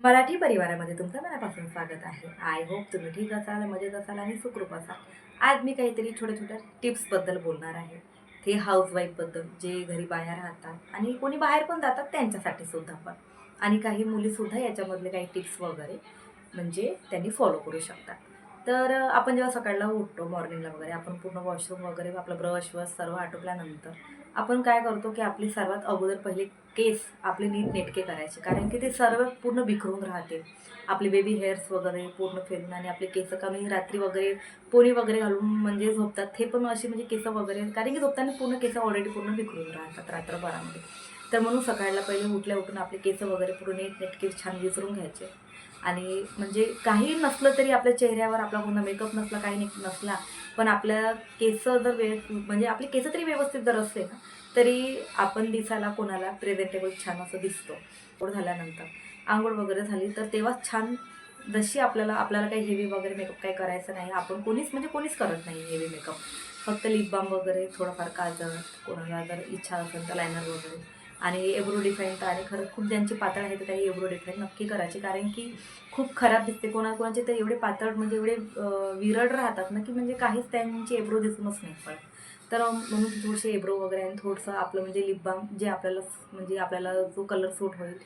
मराठी परिवारामध्ये तुमचं मनापासून स्वागत आहे. आय होप तुम्ही ठीक असाल, मजेत असाल आणि सुखरूप असाल. आज मी काहीतरी छोट्या-छोट्या टिप्सबद्दल बोलणार आहे. ते हाऊसवाईफबद्दल, जे घरी बाया राहतात आणि कोणी बाहेर पण जातात त्यांच्यासाठी सुद्धा पण. आणि काही मुलीसुद्धा याच्यामधले काही टिप्स वगैरे म्हणजे त्यांनी फॉलो करू शकतात. तर आपण जेव्हा सकाळला उठतो मॉर्निंगला वगैरे, आपण पूर्ण वॉशरूम वगैरे आपलं ब्रश-वश सर्व आटोपल्यानंतर आपण काय करतो, की आपली सर्वात अगोदर पहिले केस आपले नीटनेटके करायचे. कारण की ते सर्व पूर्ण बिखरून राहते. आपले बेबी हेअर्स वगैरे पूर्ण फिरून आणि आपले केस कमी रात्री वगैरे पोनी वगैरे घालून म्हणजे झोपतात. हे पण असे म्हणजे केस वगैरे कारण की झोपताना पूर्ण केस ऑलरेडी पूर्ण बिखरून राहतात रात्रभरामध्ये. तर म्हणून सकाळला पहिले उठल्या उठून आपले केस वगैरे पूर्ण नीटनेटके छान विचरून घ्यायचे. आणि म्हणजे काही नसलं तरी आपल्या चेहऱ्यावर आपला पूर्ण मेकअप नसला, काही नसला, पण आपल्या केस जर म्हणजे आपले केस तरी व्यवस्थित जर असले ना, तरी आपण दिसायला कोणाला प्रेझेंटेबल छान असं दिसतो. अंघोळ झाल्यानंतर अंघोळ वगैरे झाली तर तेव्हाच छान जशी आपल्याला काही हेवी वगैरे मेकअप काही करायचं नाही. आपण कोणीच करत नाही हेवी मेकअप. फक्त लिप बाम वगैरे, थोडंफार काजळ, कोणाला जर इच्छा असेल तर लायनर वगैरे आणि एब्रो डिफाईन तर आणि खरंच खूप ज्यांची पातळ आहे तर त्यांनी एब्रो डिफाईन नक्की करायची. कारण की खूप खराब दिसते. कोणाकोणाचे तर एवढे पातळ म्हणजे एवढे विरळ राहतात ना, की म्हणजे काहीच त्यांची एब्रो दिसूनच नाही पडत. तर म्हणून थोडेसे एब्रो वगैरे आणि थोडंसं आपलं म्हणजे लिप बाम जे आपल्याला जो कलर सूट होईल,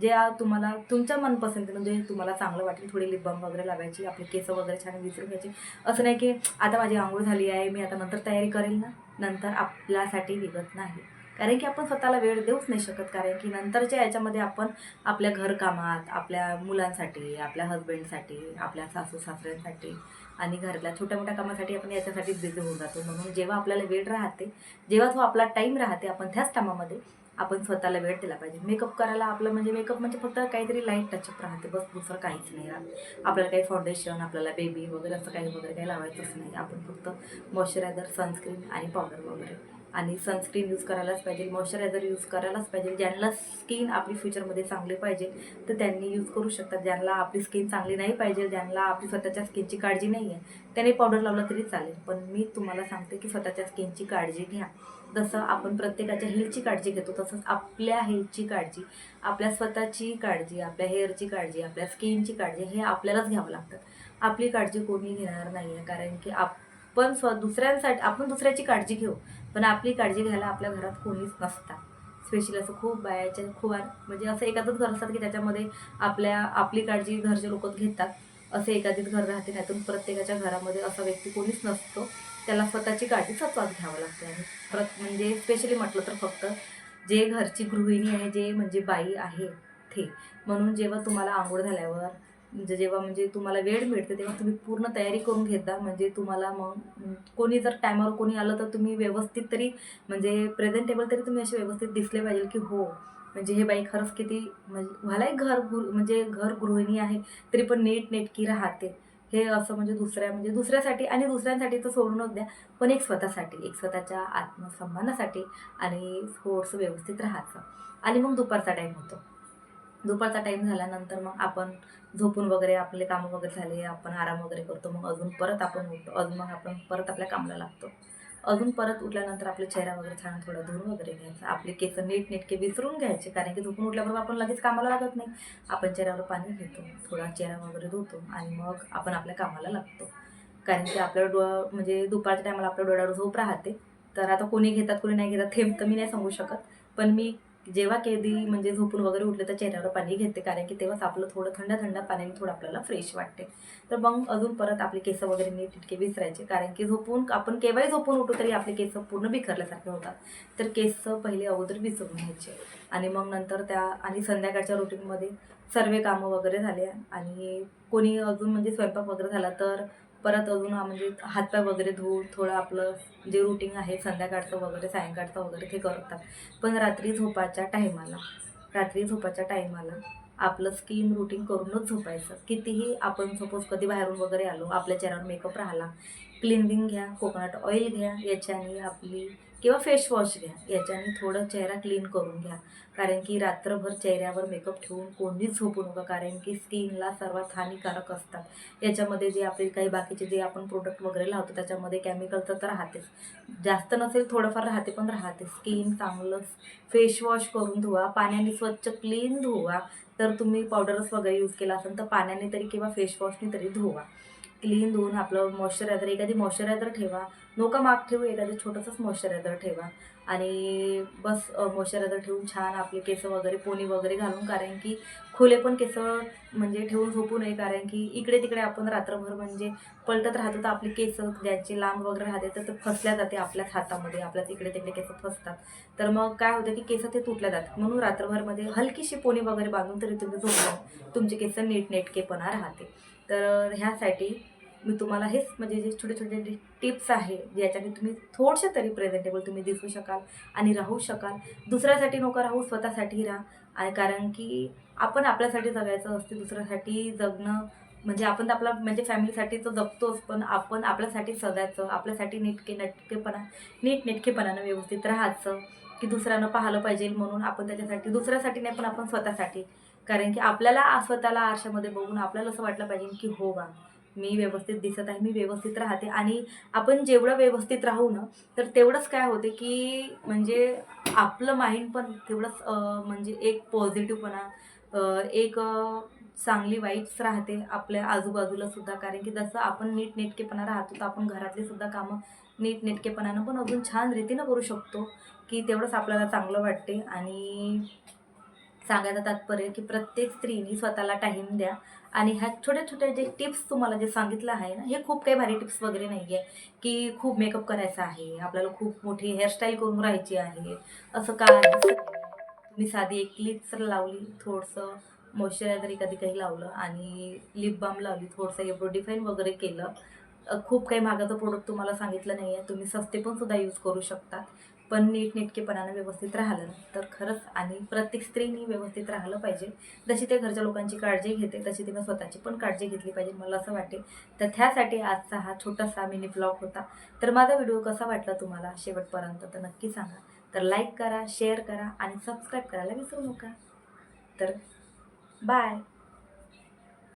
जे तुम्हाला तुमच्या मनपसंतीनं जे तुम्हाला चांगलं वाटेल, थोडी लिप बाम वगैरे लावायची. आपले केस वगैरे छान विचरून घ्यायचे. असं नाही की आता माझी अंघोळ झाली आहे, मी आता नंतर तयारी करेल ना, नंतर आपल्यासाठी निघत नाही. कारण की आपण स्वतःला वेळ देऊच नाही शकत. कारण की नंतरच्या याच्यामध्ये आपण आपल्या घरकामात, आपल्या मुलांसाठी, आपल्या हसबंडसाठी, आपल्या सासू-सासऱ्यांसाठी आणि घरातल्या छोट्या-मोठ्या कामासाठी आपण याच्यासाठीच बिझी होऊन जातो. म्हणून जेव्हा आपल्याला वेळ राहते, जेव्हा तो आपला टाईम राहते, आपण त्याच कामामध्ये आपण स्वतःला वेळ दिला पाहिजे. मेकअप करायला आपलं म्हणजे मेकअप म्हणजे फक्त काहीतरी लाईट टचअप राहते, बस दुसरं काहीच नाही राहत. आपल्याला काही फाउंडेशन, आपल्याला बेबी वगैरे असं काही वगैरे काही लावायचंच नाही. आपण फक्त मॉइश्चरायझर, सनस्क्रीन आणि पावडर वगैरे आणि सनस्क्रीन यूज करायलाच पाहिजे, मॉइश्चरायझर यूज करायलाच पाहिजे. ज्यांना स्किन आपली फ्युचरमध्ये चांगली पाहिजे तर त्यांनी यूज करू शकतात. ज्यांना आपली स्किन चांगली नाही पाहिजे, ज्यांना आपली स्वतःच्या स्किनची काळजी नाही आहे, त्याने पावडर लावलं तरी चालेल. पण मी तुम्हाला सांगते की स्वतःच्या स्किनची काळजी घ्या. जसं आपण प्रत्येकाच्या हेल्थची काळजी घेतो, तसंच आपल्या हेल्थची काळजी, आपल्या स्वतःची काळजी, आपल्या हेअरची काळजी, आपल्या स्किनची काळजी हे आपल्यालाच घ्यावं लागतं. आपली काळजी कोणी घेणार नाही आहे. कारण की आपण दुसऱ्यांसाठी आपण दुसऱ्याची काळजी घेऊ, पण आपली काळजी घ्यायला आपल्या घरात कोणीच नसतात. स्पेशली असं खूप बायाच्या खूप म्हणजे असं एखादंच घर असतात की त्याच्यामध्ये आपली काळजी घरचे लोकच घेतात. असे एखादीच घर राहते, त्यातून प्रत्येकाच्या घरामध्ये असा व्यक्ती कोणीच नसतो. त्याला स्वतःची काळजी स्वतःच घ्यावं लागते. आणि म्हणजे स्पेशली म्हटलं तर फक्त जे घरची गृहिणी आहे, जे म्हणजे बाई आहे ते. म्हणून जेव्हा तुम्हाला अंघोळ झाल्यावर जेव्हा म्हणजे तुम्हाला वेळ मिळते तेव्हा तुम्ही पूर्ण तयारी करून घेता. म्हणजे तुम्हाला मग कोणी जर टायमावर कोणी आलं तर तुम्ही व्यवस्थित तरी म्हणजे प्रेझेंटेबल तरी तुम्ही असे व्यवस्थित दिसले पाहिजे की हो, म्हणजे हे बाई खरंच किती म्हणजे भलाही म्हणजे घर गृहिणी आहे, तरी पण नीटनेटकी राहते. हे असं म्हणजे दुसऱ्यासाठी आणि दुसऱ्यांसाठी तर सोडूनच द्या, पण एक स्वतःसाठी, एक स्वतःच्या आत्मसन्मानासाठी आणि थोडंसं व्यवस्थित राहायचं. आणि मग दुपारचा टाईम होतो. दुपारचा टाईम झाल्यानंतर मग आपण झोपून वगैरे आपले कामं वगैरे झाले, आपण आराम वगैरे करतो. मग अजून परत आपण उठतो. अजून मग आपण परत आपल्या कामाला लागतो. अजून परत उठल्यानंतर आपले चेहरा वगैरे छान थोडा धुवून वगैरे घ्यायचा. आपले केस नीटनेटके विचरून घ्यायचे. कारण की झोपून उठल्याबरोबर आपण लगेच कामाला लागत नाही. आपण चेहऱ्यावर पाणी घेतो, थोडा चेहरा वगैरे धुतो आणि मग आपण आपल्या कामाला लागतो. कारण की आपल्या म्हणजे दुपारच्या टायमाला आपल्या डोळ्यावर झोप राहते. तर आता कोणी घेतात, कोणी नाही घेतात हे तर मी नाही सांगू शकत. पण मी जेव्हा कधी म्हणजे झोपून वगैरे उठले तर चेहऱ्यावर पाणी घेते. कारण की तेव्हाच आपलं थोडं थंड पाण्याने थोडं आपल्याला फ्रेश वाटते. तर मग अजून परत आपले केस वगैरे नीटनेटके विचरायचे. कारण की आपण केव्हाही झोपून उठू तरी आपले केस पूर्ण बिखरल्यासारखे होतात. तर केस पहिले अगोदर विचरून घ्यायचे आणि मग नंतर आणि संध्याकाळच्या रुटीनमध्ये सर्व कामं वगैरे झाले आणि कोणी अजून म्हणजे स्वयंपाक वगैरे झाला तर परत अजून म्हणजे हातपाय वगैरे धुवून थोडं आपलं जे रुटीन आहे संध्याकाळचं वगैरे सायंकाळचं वगैरे ते करतात. पण रात्री झोपाच्या टायमाला आपलं स्किन रुटीन करूनच झोपायचं. कितीही आपण सपोज कधी बाहेरून वगैरे आलो, आपल्या चेहऱ्यावर मेकअप राहिला, क्लिन्झिंग घ्या, कोकोनट ऑइल घ्या, याच्याने आपली किंवा फेस वॉश घ्या, याच्याने थोडं चेहरा क्लीन करून घ्या. कारण की रात्रभर चेहऱ्यावर मेकअप ठेवून कोणीच झोपू नका. कारण की स्किनला सर्वात हानिकारक असतात. याच्यामध्ये जे आपले काही बाकीचे जे आपण प्रोडक्ट वगैरे लावतो त्याच्यामध्ये केमिकलचं तर राहतेच. जास्त नसेल थोडंफार राहते, पण राहते. स्किन चांगलं फेस वॉश करून धुवा, पाण्याने स्वच्छ क्लीन धुवा. तर तुम्ही पावडरच वगैरे यूज केला असेल तर पाण्याने तरी किंवा फेस वॉशने तरी धुवा. क्लीन धुवून आपलं मॉइश्चरायझर, एखादी मॉइश्चरायझर ठेवा. नोका माग ठेवू, एखादं छोटंसंच मॉइश्चरायझर ठेवा आणि बस मॉइश्चरायझर ठेवून छान आपले केस वगैरे पोनी वगैरे घालून, कारण की खुले पण केस म्हणजे ठेवून झोपू नये, कारण की इकडे तिकडे आपण रात्रभर म्हणजे पलटत राहतो तर आपले केस ज्यांचे लांब वगैरे राहते तर ते फसल्या जाते आपल्याच हातामध्ये, आपल्याच इकडे तिकडे केस फसतात. तर मग काय होतं की केस ते तुटल्या जातात. म्हणून रात्रभरमध्ये हलकीशी पोनी वगैरे बांधून तरी तुम्ही झोपलं तुमचे केस नीटनेटकेपणा राहते. तर ह्यासाठी मी तुम्हाला हेच म्हणजे जे छोटे छोटे जे टिप्स आहे ज्याच्याने तुम्ही थोडसे तरी प्रेझेंटेबल तुम्ही दिसू शकाल आणि राहू शकाल. दुसऱ्यासाठी नको राहू, स्वतःसाठी राहा. आणि कारण की आपण आपल्यासाठी जगायचं असते, दुसऱ्यासाठी जगणं म्हणजे आपण तर आपला म्हणजे फॅमिलीसाठी तर जगतोच, पण आपण आपल्यासाठी जगायचं, आपल्यासाठी नीटनेटकेपणानं व्यवस्थित राहायचं, की दुसऱ्यानं पाहिलं पाहिजे म्हणून आपण त्याच्यासाठी दुसऱ्यासाठी नाही पण आपण स्वतःसाठी. कारण की आपल्याला स्वतःला आरशामध्ये बघून आपल्याला असं वाटलं पाहिजे की हो बा, मी व्यवस्थित दिसत आहे, मी व्यवस्थित राहते. आणि आपण जेवढं व्यवस्थित राहू ना, तर तेवढंच काय होते की म्हणजे आपलं माइंड पण तेवढंच म्हणजे एक पॉझिटिव्हपणा, एक चांगली वाईब्स राहते आपल्या आजूबाजूला सुद्धा. कारण की जसं आपण नीटनेटकेपणा राहतो तर आपण घरातली सुद्धा कामं नीटनेटकेपणानं पण अजून छान रीतीनं करू शकतो, की तेवढंच आपल्याला चांगलं वाटते. आणि सांगायचं तात्पर्य की प्रत्येक स्त्रीने स्वतःला टाईम द्या. आणि ह्या छोट्या छोट्या जे टिप्स तुम्हाला जे सांगितलं आहे ना, हे खूप काही भारी टिप्स वगैरे नाही आहे की खूप मेकअप करायचा आहे, आपल्याला खूप मोठी हेअरस्टाईल करून राहायची आहे, असं काहीच नाही आहे. तुम्ही साधी एक क्लिप जर लावली, थोडंसं मॉइश्चरायझर एखादी काही लावलं आणि लिप बाम लावली, थोडंसं एब्रो डिफाईन वगैरे केलं. खूप काही महागाचं प्रोडक्ट तुम्हाला सांगितलं नाही आहे, तुम्ही सस्ते पण सुद्धा यूज करू शकता. पण नीटनेटकेपणानं व्यवस्थित राहिलं ना, तर खरंच आणि प्रत्येक स्त्रीनी व्यवस्थित राहिलं पाहिजे. जशी ते घरच्या लोकांची काळजी घेते तशी तिनं स्वतःची पण काळजी घेतली पाहिजे, मला असं वाटते. तर त्यासाठी आजचा हा छोटासा मिनी ब्लॉग होता. तर माझा व्हिडिओ कसा वाटला तुम्हाला शेवटपर्यंत तर नक्की सांगा. तर लाईक करा, शेअर करा आणि सबस्क्राईब करायला विसरू नका. तर बाय.